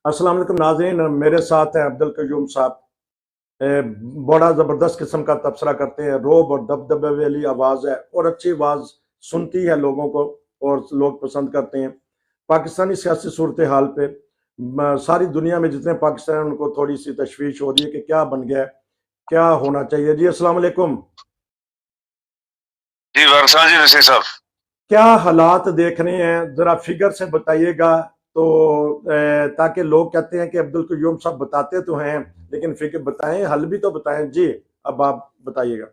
अस्सलाम वालेकुम नाज़रीन, मेरे साथ हैं अब्दुल कयूम साहब। बड़ा ज़बरदस्त किस्म का तबसरा करते हैं। रोब और दबदबे वाली आवाज़ है और अच्छी आवाज़ सुनती है लोगों को और लोग पसंद करते हैं। पाकिस्तानी सियासी सूरत हाल पे सारी दुनिया में जितने पाकिस्तान हैं उनको थोड़ी सी तशवीश हो रही है कि क्या बन गया है, क्या होना चाहिए। जी अस्सलाम वालेकुम। जी वर्षा जी नसीर साहब। क्या हालात देख रहे हैं, जरा फिगर से बताइएगा। तो ताकि लोग कहते हैं कि अब्दुल कयूम साहब बताते तो हैं लेकिन फिगर बताएं, हल भी तो बताएं। जी अब आप बताइएगा।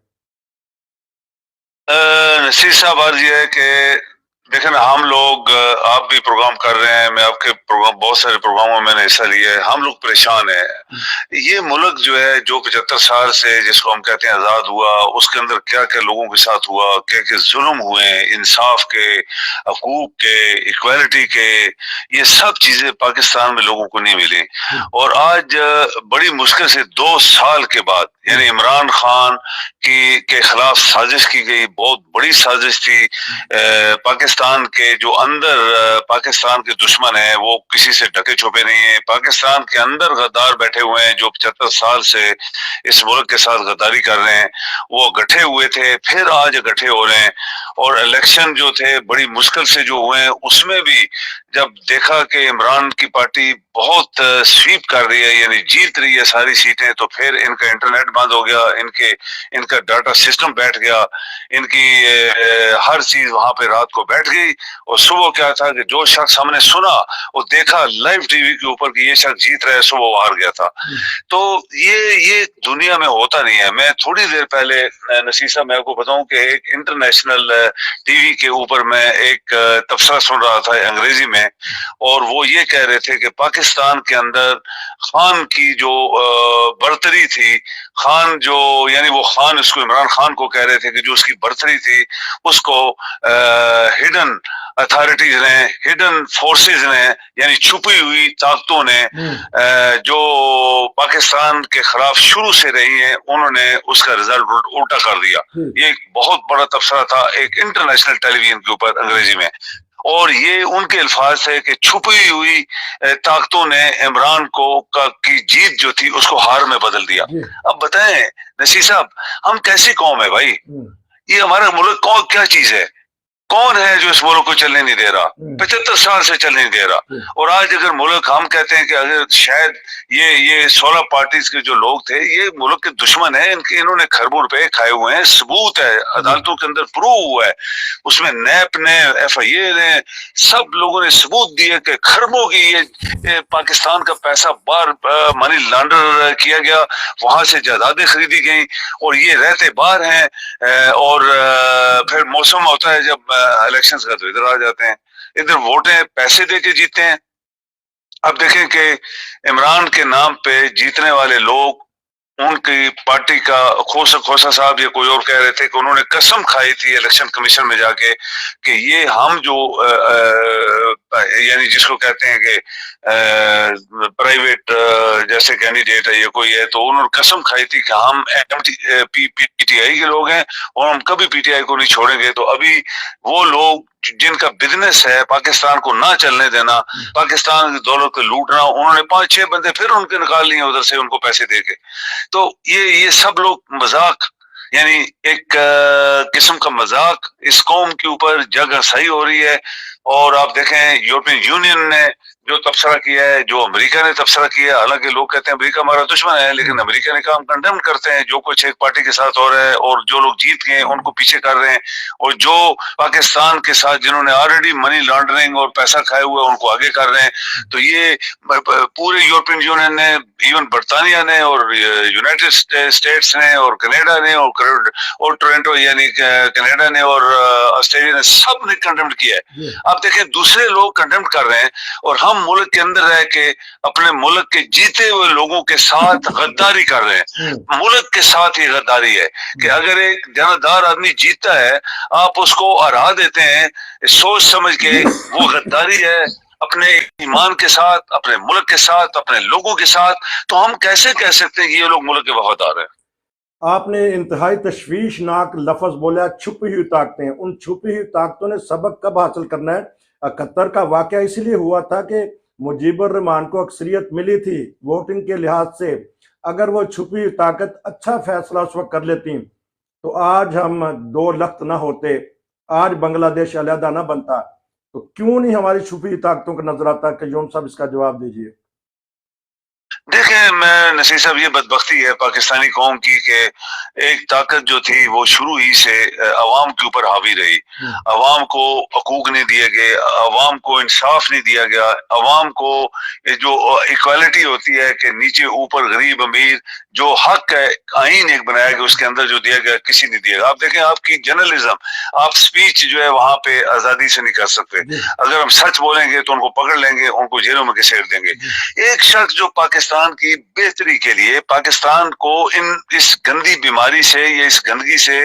नसीर साहब अर्ज ये है कि देखें ना, हम लोग आप भी प्रोग्राम कर रहे हैं, मैं आपके प्रोग्राम बहुत सारे प्रोग्रामों में मैंने हिस्सा लिया है। हम लोग परेशान हैं। ये मुल्क जो है, जो 75 साल से जिसको हम कहते हैं आजाद हुआ, उसके अंदर क्या क्या लोगों के साथ हुआ, क्या क्या जुल्म हुए, इंसाफ के, हकूक के, इक्वालिटी के, ये सब चीजें पाकिस्तान में लोगों को नहीं मिली। और आज बड़ी मुश्किल से 2 साल के बाद, यानी इमरान खान के खिलाफ साजिश की गई, बहुत बड़ी साजिश थी। पाकिस्तान के जो अंदर पाकिस्तान के दुश्मन हैं वो किसी से ढके छुपे नहीं है। पाकिस्तान के अंदर गद्दार बैठे हुए हैं जो 75 साल से इस मुल्क के साथ गद्दारी कर रहे हैं। वो इकट्ठे हुए थे, फिर आज इकट्ठे हो रहे हैं। और इलेक्शन जो थे बड़ी मुश्किल से जो हुए हैं, उसमें भी जब देखा कि इमरान की पार्टी बहुत स्वीप कर रही है, यानी जीत रही है सारी सीटें, तो फिर इनका इंटरनेट बंद हो गया, इनका डाटा सिस्टम बैठ गया, इनकी हर चीज वहां पे रात को बैठ गई। और सुबह क्या था कि जो शख्स हमने सुना वो देखा लाइव टीवी के ऊपर कि ये शख्स जीत रहा है, सुबह वो हार गया था। तो ये दुनिया में होता नहीं है। मैं थोड़ी देर पहले नसीसा मैं आपको बताऊं कि एक इंटरनेशनल टीवी के ऊपर मैं एक तबसरा सुन रहा था अंग्रेजी में, और वो ये कह रहे थे कि पाकिस्तान के अंदर खान की जो बर्तरी थी, खान जो, यानी वो खान, उसको इमरान खान को कह रहे थे कि जो उसकी बर्तरी थी उसको हिडन अथॉरिटीज ने, हिडन फोर्सेस ने, यानी छुपी हुई ताकतों ने जो पाकिस्तान के खिलाफ शुरू से रही हैं, उन्होंने उसका रिजल्ट उल्टा कर दिया। ये एक बहुत बड़ा तबसरा था एक इंटरनेशनल टेलीविजन के ऊपर अंग्रेजी में। और ये उनके अल्फाज है कि छुपी हुई ताकतों ने इमरान को की जीत जो थी उसको हार में बदल दिया। अब बताएं नसीर साहब, हम कैसी कौम है भाई? ये हमारा मुल्क कौन, क्या चीज है? कौन है जो इस मुल्क को चलने नहीं दे रहा? 75 साल से चलने नहीं दे रहा। और आज अगर मुल्क, हम कहते हैं कि अगर शायद ये 16 पार्टीज के जो लोग थे ये मुल्क के दुश्मन है, इन्होंने खरबों रुपए खाए हुए हैं, सबूत है अदालतों के अंदर, प्रूव हुआ है। उसमें नैप ने, FIA ने, सब लोगों ने सबूत दिए कि खरबों की ये पाकिस्तान का पैसा बाहर मनी लॉन्डर किया गया, वहां से जायदादें खरीदी गई, और ये रहते बाहर हैं। और फिर मौसम होता है जब इलेक्शंस का, तो इधर आ जाते हैं, इधर वोटें पैसे दे के जीते हैं। अब देखें कि इमरान के नाम पे जीतने वाले लोग, उनकी पार्टी का खोसा साहब या कोई और कह रहे थे कि उन्होंने कसम खाई थी इलेक्शन कमीशन में जाके कि ये हम जो यानी जिसको कहते हैं कि प्राइवेट जैसे कैंडिडेट है या कोई है, तो उन्होंने कसम खाई थी कि हम PTI के लोग हैं और हम कभी PTI को नहीं छोड़ेंगे। तो अभी वो लोग जिनका बिजनेस है पाकिस्तान को ना चलने देना, पाकिस्तान की दौलत को लूटना, उन्होंने 5-6 बंदे फिर उनके निकाल लिए उधर से, उनको पैसे देके। तो ये सब लोग मजाक, यानी एक किस्म का मजाक इस कौम के ऊपर जगह सही हो रही है। और आप देखें यूरोपियन यूनियन ने जो तबसरा किया है, जो अमेरिका ने तबसरा किया है, हालांकि लोग कहते हैं अमेरिका हमारा दुश्मन है, लेकिन अमेरिका ने काम कंडेम करते हैं जो कुछ एक पार्टी के साथ हो रहा है, और जो लोग जीत गए उनको पीछे कर रहे हैं, और जो पाकिस्तान के साथ जिन्होंने ऑलरेडी मनी लॉन्ड्रिंग और पैसा खाए हुए उनको आगे कर रहे हैं। तो ये पूरे यूरोपियन यूनियन ने, इवन बरतानिया ने और यूनाइटेड स्टेट्स ने और कनाडा ने और टोरंटो यानी कनाडा ने और ऑस्ट्रेलिया ने, सब ने कंडेम किया है। आप देखें दूसरे लोग कंडेम कर रहे हैं और हम मुल्क के अंदर रह के अपने मुल्क के जीते हुए लोगों के साथ गद्दारी कर रहे हैं। मुल्क के साथ ही गद्दारी है कि अगर एक जानदार आदमी जीतता है, आप उसको हरा देते हैं सोच समझ के, वो गद्दारी है अपने ईमान के साथ, अपने मुल्क के साथ, अपने लोगों के साथ। तो हम कैसे कह सकते हैं कि ये लोग मुल्क के वफादार हैं? आपने इंतहाई तशवीशनाक लफ्ज बोला, छुपी हुई ताकतें। उन छुपी हुई ताकतों ने सबक कब हासिल करना है? 71 का वाकया इसलिए हुआ था कि मुजीबुर रहमान को अक्सरियत मिली थी वोटिंग के लिहाज से, अगर वो छुपी हुई ताकत अच्छा फैसला उस वक्त कर लेती तो आज हम दो लख्त ना होते, आज बांग्लादेश अलहदा ना बनता। तो क्यों नहीं हमारी छुपी हुई ताकतों को नजर आता? कयूम साहब इसका जवाब दीजिए। देखिए मैं नसीर साहब, ये बदबख्ती है पाकिस्तानी कौम की कि एक ताकत जो थी वो शुरू ही से अवाम के ऊपर हावी रही। अवाम को हकूक नहीं दिए गए, अवाम को इंसाफ नहीं दिया गया, अवाम को ये जो इक्वालिटी होती है कि नीचे ऊपर गरीब अमीर, जो हक है आईन एक बनाया गया उसके अंदर जो दिया गया किसी नहीं दिया गया। आप देखें आपकी जर्नलिज्म, आप स्पीच जो है वहां पे आजादी से नहीं कर सकते। अगर हम सच बोलेंगे तो उनको पकड़ लेंगे, उनको जेलों में घसीट देंगे। एक शख्स जो पाकिस्तान की बेहतरी के लिए, पाकिस्तान को इस गंदी बीमारी से या इस गंदगी से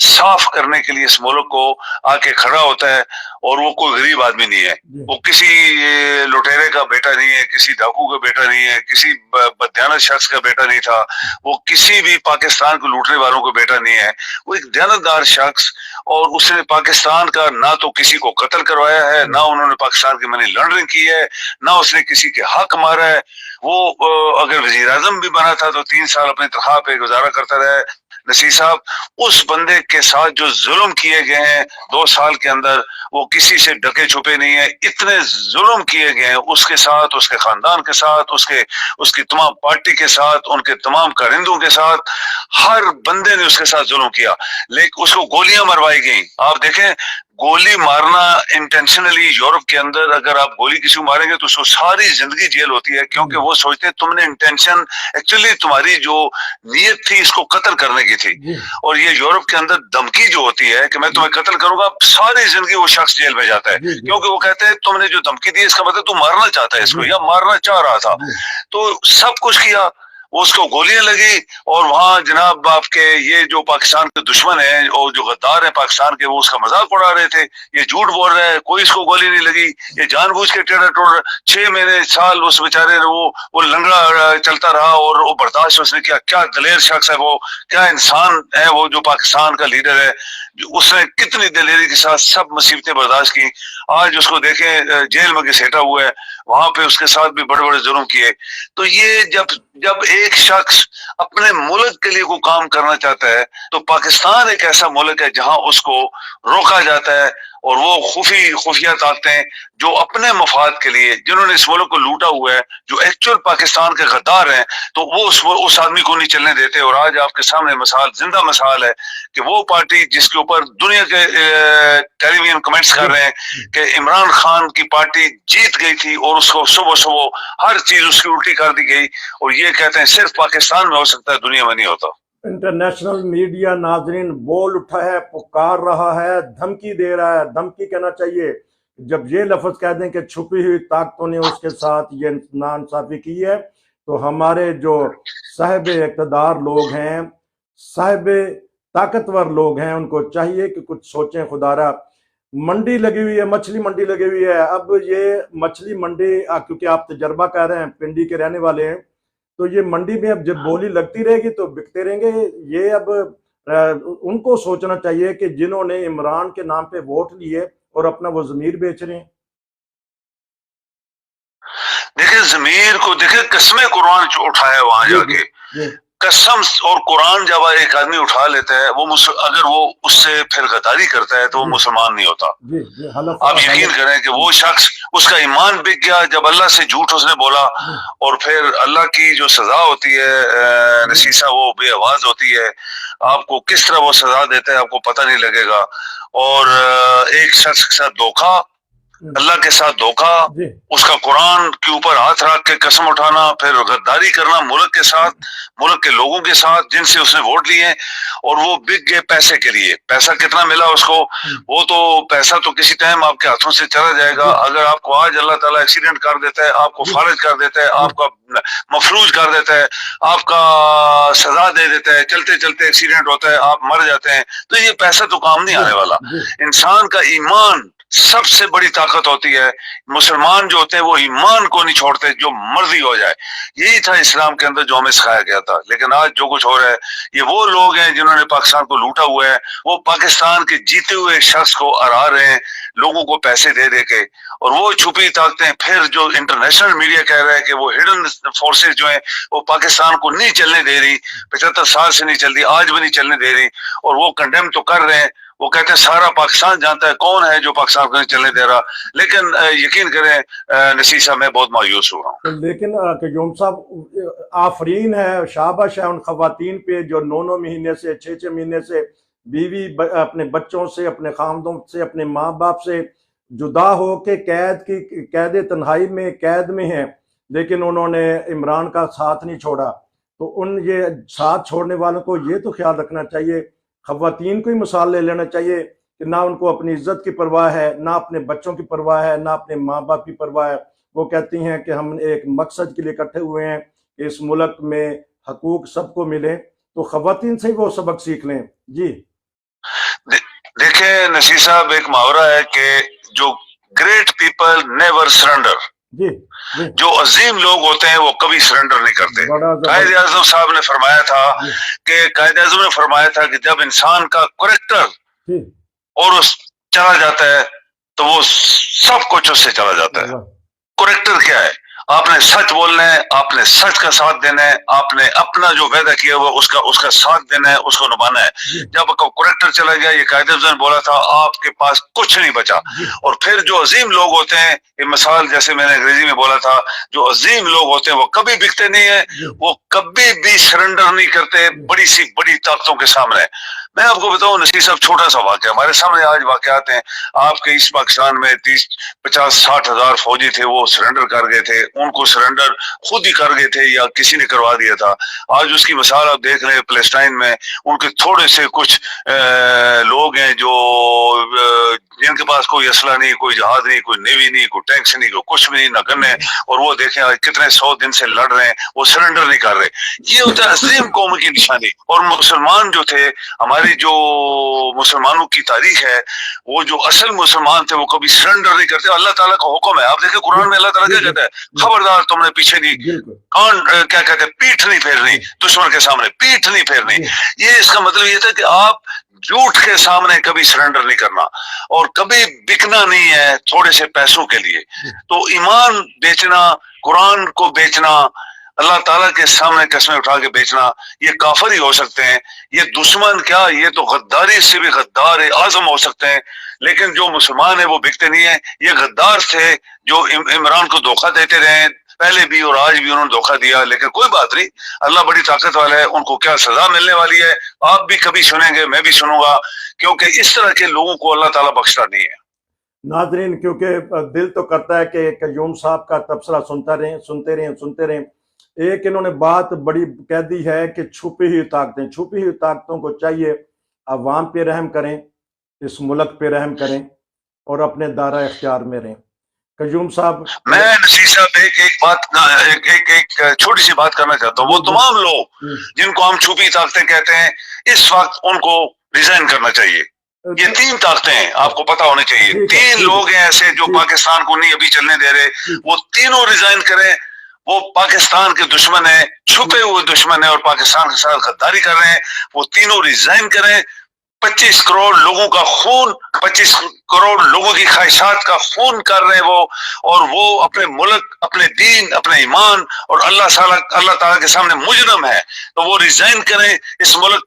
साफ करने के लिए इस मुल्क को आके खड़ा होता है, और वो कोई गरीब आदमी नहीं है, वो किसी लुटेरे का बेटा नहीं है, किसी डाकू का बेटा नहीं है, किसी बदयानत शख्स का बेटा नहीं था, वो किसी भी पाकिस्तान को लूटने वालों का बेटा नहीं है। वो एक दयानतदार शख्स, और उसने पाकिस्तान का ना तो किसी को कत्ल करवाया है, ना उन्होंने पाकिस्तान की मनी लॉन्ड्रिंग की है, ना उसने किसी के हक मारा है। वो अगर वजीर आजम भी बना था तो 3 साल अपनी तनख्वाह पे गुजारा करता रहा है। नसीर साहब, उस बंदे के साथ जो जुल्म किए गए हैं 2 साल के अंदर, वो किसी से ढके छुपे नहीं है। इतने जुल्म किए गए हैं उसके साथ, उसके खानदान के साथ, उसकी तमाम पार्टी के साथ, उनके तमाम कारिंदों के साथ, हर बंदे ने उसके साथ जुल्म किया, लेकिन उसको गोलियां मरवाई गई। आप देखें, गोली मारना इंटेंशनली, यूरोप के अंदर अगर आप गोली किसी को मारेंगे तो उसको सारी जिंदगी जेल होती है, क्योंकि वो सोचते हैं तुमने इंटेंशन, एक्चुअली तुम्हारी जो नीयत थी इसको कत्ल करने की थी। और ये यूरोप के अंदर धमकी जो होती है कि मैं तुम्हें कत्ल करूंगा, सारी जिंदगी वो शख्स जेल में जाता है, क्योंकि वो कहते हैं तुमने जो धमकी दी इसका मतलब तू मारना चाहता है इसको, या मारना चाह रहा था। तो सब कुछ किया, उसको गोलियां लगी, और वहां जनाब आपके ये जो पाकिस्तान के दुश्मन है और जो गद्दार है पाकिस्तान के, वो उसका मजाक उड़ा रहे थे, ये झूठ बोल रहा है, कोई इसको गोली नहीं लगी, ये जानबूझ के टेढ़ा टोढ़ 6 महीने साल उस बेचारे ने वो लंगड़ा चलता रहा, और वो बर्दाश्त उसने किया। क्या दलेर शख्स है वो, क्या इंसान है वो, जो पाकिस्तान का लीडर है, उसने कितनी दलेरी के साथ सब मुसीबतें बर्दाश्त की। आज उसको देखें जेल में घसीटा हुआ है, वहां पे उसके साथ भी बड़े बड़े जुर्म किए। तो ये जब एक शख्स अपने मुल्क के लिए कोई काम करना चाहता है, तो पाकिस्तान एक ऐसा मुल्क है जहां उसको रोका जाता है, और वो खुफिया ताकतें जो अपने मफाद के लिए, जिन्होंने इस मुल्क को लूटा हुआ है, जो एक्चुअल पाकिस्तान के गद्दार हैं, तो वो उस आदमी को नहीं चलने देते। और आज आपके सामने मिसाल, जिंदा मिसाल है कि वो पार्टी जिसके ऊपर दुनिया के टेलीविजन कमेंट्स कर रहे हैं कि इमरान खान की पार्टी जीत गई थी, और उसको सुबह सुबह हर चीज उसकी उल्टी कर दी गई, और ये कहते हैं सिर्फ पाकिस्तान में हो सकता है, दुनिया में नहीं होता। इंटरनेशनल मीडिया नाजरीन बोल उठा है, पुकार रहा है, धमकी दे रहा है। धमकी कहना चाहिए, जब ये लफ्ज कह दें कि छुपी हुई ताकतों ने उसके साथ ये नाइंसाफी की है, तो हमारे जो साहिब इक़्तिदार लोग हैं, साहिब ताकतवर लोग हैं, उनको चाहिए कि कुछ सोचें। खुदारा, मंडी लगी हुई है, मछली मंडी लगी हुई है। अब ये मछली मंडी, क्योंकि आप तजर्बा कर रहे हैं, पिंडी के रहने वाले हैं, तो ये मंडी में अब जब बोली लगती रहेगी तो बिकते रहेंगे। ये अब उनको सोचना चाहिए कि जिन्होंने इमरान के नाम पे वोट लिए और अपना वो जमीर बेच रहे हैं। देखिए जमीर को, देखिए कसमें कुरान उठाया वहां जाके, कसम और कुरान जब एक आदमी उठा लेता है, वो अगर वो उससे फिर गद्दारी करता है तो वो मुसलमान नहीं होता। आप यकीन करें कि वो शख्स, उसका ईमान बिक गया जब अल्लाह से झूठ उसने बोला, और फिर अल्लाह की जो सजा होती है नसीसा, वो बेआवाज होती है। आपको किस तरह वो सजा देता है आपको पता नहीं लगेगा। और एक शख्स के साथ धोखा, अल्लाह के साथ धोखा, उसका कुरान के ऊपर हाथ रख के कसम उठाना, फिर गद्दारी करना मुल्क के साथ, मुल्क के लोगों के साथ जिनसे उसने वोट लिए, और वो बिक गए पैसे के लिए। पैसा कितना मिला उसको, वो तो पैसा तो किसी टाइम आपके हाथों से चला जाएगा। अगर आपको आज अल्लाह ताला एक्सीडेंट कर देता है, आपको फारिज कर देता है, आपका मफरूज कर देता है, आपका सजा दे देता है, चलते चलते एक्सीडेंट होता है, आप मर जाते हैं, तो ये पैसा तो काम नहीं आने वाला। इंसान का ईमान सबसे बड़ी ताकत होती है। मुसलमान जो होते हैं वो ईमान को नहीं छोड़ते, जो मर्जी हो जाए। यही था इस्लाम के अंदर जो हमें सिखाया गया था। लेकिन आज जो कुछ हो रहा है, ये वो लोग हैं जिन्होंने पाकिस्तान को लूटा हुआ है, वो पाकिस्तान के जीते हुए शख्स को हरा रहे हैं लोगों को पैसे दे दे के। और वो छुपी ताकतें फिर जो इंटरनेशनल मीडिया कह रहा है कि वो हिडन फोर्सेस जो है वो पाकिस्तान को नहीं चलने दे रही, 75 साल से नहीं चल रही, आज भी नहीं चलने दे रही, और वो कंडेम तो कर रहे हैं। वो कहते हैं सारा पाकिस्तान जानता है कौन है जो पाकिस्तान को नहीं चलने दे रहा। लेकिन यकीन करें नसीर साहब, मैं बहुत मायूस हो रहा हूँ। तो लेकिन क्यूम साहब, आफरीन है, शाबाश है उन खवातीन पे जो 9-9 महीने से 6-6 महीने से बीवी अपने बच्चों से, अपने खामदों से, अपने माँ बाप से जुदा हो के कैद तन्हाई में कैद में हैं, लेकिन उन्होंने इमरान का साथ नहीं छोड़ा। तो उन ये साथ छोड़ने वालों को ये तो ख्याल रखना चाहिए, खवातीन को ही मिसाल ले लेना चाहिए कि ना उनको अपनी इज्जत की परवाह है, ना अपने बच्चों की परवाह है, ना अपने माँ बाप की परवाह है। वो कहती हैं कि हम एक मकसद के लिए इकट्ठे हुए हैं कि इस मुल्क में हकूक सबको मिले, तो खवातीन से ही वो सबक सीख लें। जी देखिए नसीर साहब, एक मुहावरा है कि जो ग्रेट पीपल नेवर सरेंडर। जी जी, जो अजीम लोग होते हैं वो कभी सरेंडर नहीं करते। कायद आजम साहब ने फरमाया था कि कायद आजम ने फरमाया था कि जब इंसान का करैक्टर और उस चला जाता है तो वो सब कुछ उससे चला जाता है। करैक्टर क्या है? आपने सच बोलना है, आपने सच का साथ देना है, आपने अपना जो वादा किया हुआ उसका साथ देना है, उसको निभाना है। जब आपका करैक्टर चला गया, ये कायदे ने बोला था, आपके पास कुछ नहीं बचा। और फिर जो अजीम लोग होते हैं, ये मिसाल जैसे मैंने अंग्रेजी में बोला था, जो अजीम लोग होते हैं वो कभी बिकते नहीं है, वो कभी भी सरेंडर नहीं करते बड़ी सी बड़ी ताकतों के सामने। मैं आपको बताऊं नसीर साहब, छोटा सा वाकया हमारे सामने आज वाकयात हैं। आपके इस पाकिस्तान में 30-50-60 हजार फौजी थे, वो सरेंडर कर गए थे। उनको सरेंडर खुद ही कर गए थे या किसी ने करवा दिया था। आज उसकी मिसाल आप देख रहे हैं पैलेस्टाइन में, उनके थोड़े से कुछ लोग हैं जो जिनके पास कोई असला नहीं, कोई जहाज नहीं, कोई नेवी नहीं, कोई टैंक्स नहीं, कोई कुछ भी नहीं, न गन है, और वो देखें आज कितने 100 दिन से लड़ रहे हैं, वो सरेंडर नहीं कर रहे। ये होता है अजीम कौम की निशानी। और मुसलमान जो थे, हमारी जो मुसलमानों की तारीख है, वो जो असल मुसलमान थे वो कभी सरेंडर नहीं करते। अल्लाह ताला का हुक्म है, आप देखिए कुरान में अल्लाह ताला क्या कहता है, खबरदार तुमने पीछे नहीं क्या कहते हैं, पीठ नहीं फेरनी दुश्मन के सामने, पीठ नहीं फेरनी। ये इसका मतलब ये था कि आप झूठ के सामने कभी सरेंडर नहीं करना और कभी बिकना नहीं है थोड़े से पैसों के लिए। तो ईमान बेचना, कुरान को बेचना, अल्लाह ताला के सामने कस्में उठा के बेचना, ये काफिर ही हो सकते हैं। ये दुश्मन क्या, ये तो गद्दारी से भी गद्दार आजम हो सकते हैं। लेकिन जो मुसलमान है वो बिकते नहीं है। ये गद्दार थे जो इमरान को धोखा देते रहे, पहले भी और आज भी उन्होंने धोखा दिया। लेकिन कोई बात नहीं, अल्लाह बड़ी ताकत वाला है, उनको क्या सजा मिलने वाली है आप भी कभी सुनेंगे, मैं भी सुनूंगा, क्योंकि इस तरह के लोगों को अल्लाह ताला बख्शता नहीं है। नाजरीन, क्योंकि दिल तो करता है कि कयूम साहब का तबसरा सुनते रहें। एक इन्होंने बात बड़ी कह दी है कि छुपी हुई ताकतों को चाहिए अवाम पे रहम करें, इस मुल्क पे रहम करें और अपने दायरा इख्तियार में रहें। कयूम साहब, मैं नसीर साहब एक छोटी सी बात करना चाहता हूँ। वो तमाम लोग जिनको हम छुपी ताकतें कहते हैं, इस वक्त उनको रिजाइन करना चाहिए। ये 3 ताकतें हैं, आपको पता होनी चाहिए। 3 लोग हैं ऐसे जो पाकिस्तान को नहीं अभी चलने दे रहे, वो तीनों रिजाइन करें। वो पाकिस्तान के दुश्मन है, छुपे हुए दुश्मन है और पाकिस्तान के साथ गद्दारी कर रहे हैं। वो तीनों रिजाइन करें। 25 करोड़ लोगों का खून, 25 करोड़ लोगों की ख्वाहिशात का खून कर रहे हैं वो, और वो अपने मुल्क, अपने दीन, अपने ईमान और अल्लाह ताला के सामने मुजरम है। तो वो रिजाइन करें इस मुल्क,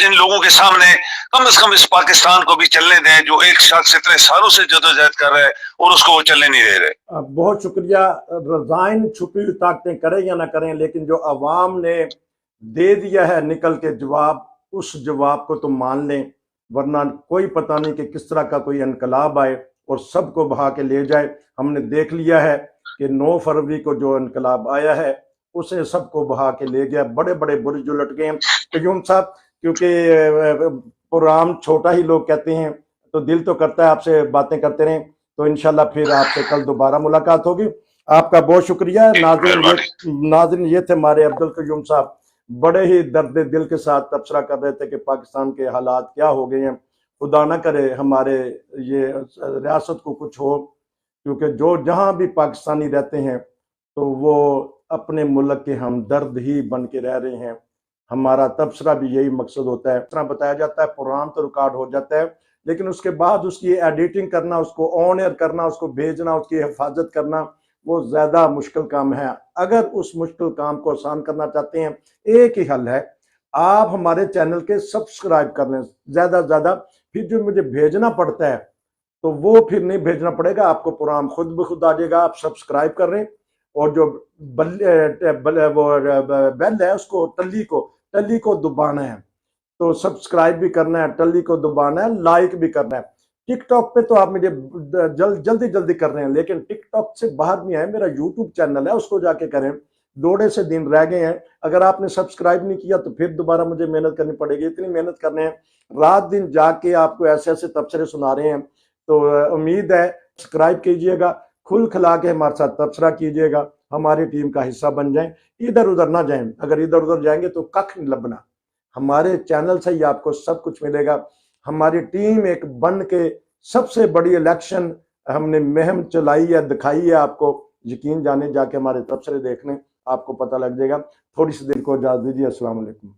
इन लोगों के सामने। कम से कम इस पाकिस्तान को भी चलने दें जो एक शख्स इतने सालों से जदोजहद कर रहे हैं और उसको वो चलने नहीं दे रहे। बहुत शुक्रिया। रिजाइन छुपी हुई ताकतें करें या ना करें, लेकिन जो अवाम ने दे दिया है निकल के जवाब, उस जवाब को तो मान लें, वरना कोई पता नहीं कि किस तरह का कोई इनकलाब आए और सबको बहा के ले जाए। हमने देख लिया है कि 9 फरवरी को जो इनकलाब आया है उसे सबको बहा के ले गया। बड़े बड़े बुर्ज उलट गए। कयूम साहब, क्योंकि प्रोग्राम छोटा ही लोग कहते हैं, तो दिल तो करता है आपसे बातें करते रहें। तो इंशाल्लाह फिर आपसे कल दोबारा मुलाकात होगी। आपका बहुत शुक्रिया। नाज़रीन, ये थे हमारे अब्दुल कयूम साहब, बड़े ही दर्द दिल के साथ तबसरा कर रहे थे कि पाकिस्तान के हालात क्या हो गए हैं। खुदा ना करे हमारे ये रियासत को कुछ हो, क्योंकि जो जहाँ भी पाकिस्तानी रहते हैं तो वो अपने मुल्क के हमदर्द ही बन के रह रहे हैं। हमारा तबसरा भी यही मकसद होता है। इस तरह बताया जाता है, प्रोग्राम तो रिकॉर्ड हो जाता है, लेकिन उसके बाद उसकी एडिटिंग करना, उसको ऑन एयर करना, उसको भेजना, उसकी हिफाजत करना, वो ज़्यादा मुश्किल काम है। अगर उस मुश्किल काम को आसान करना चाहते हैं, एक ही हल है, आप हमारे चैनल के सब्सक्राइब कर लें ज़्यादा से ज़्यादा। फिर जो मुझे भेजना पड़ता है तो वो फिर नहीं भेजना पड़ेगा, आपको प्रोग्राम खुद ब खुद आ जाएगा। आप सब्सक्राइब कर रहे हैं और जो बेल है उसको टल्ली को दबाना है। तो सब्सक्राइब भी करना है, टल्ली को दबाना है, लाइक भी करना है। टिकटॉक पे तो आप मुझे जल्दी कर रहे हैं, लेकिन टिकटॉक से बाहर नहीं आए। मेरा यूट्यूब चैनल है, उसको जाके करें। थोड़े से दिन रह गए हैं, अगर आपने सब्सक्राइब नहीं किया तो फिर दोबारा मुझे मेहनत करनी पड़ेगी। इतनी मेहनत कर रहे हैं, रात दिन जाके आपको ऐसे ऐसे तबसरे सुना रहे हैं, तो उम्मीद है सब्सक्राइब कीजिएगा, खुल खिला के हमारे साथ तबसरा कीजिएगा, हमारी टीम का हिस्सा बन जाएं। इधर उधर ना जाएं, अगर इधर उधर जाएंगे तो कख नहीं लबना। हमारे चैनल से ही आपको सब कुछ मिलेगा। हमारी टीम एक बन के सबसे बड़ी इलेक्शन हमने मुहिम चलाई है, दिखाई है आपको। यकीन जाने जाके हमारे तबसरे देखने, आपको पता लग जाएगा। थोड़ी सी देर को इजाजत दीजिए। अस्सलाम वालेकुम।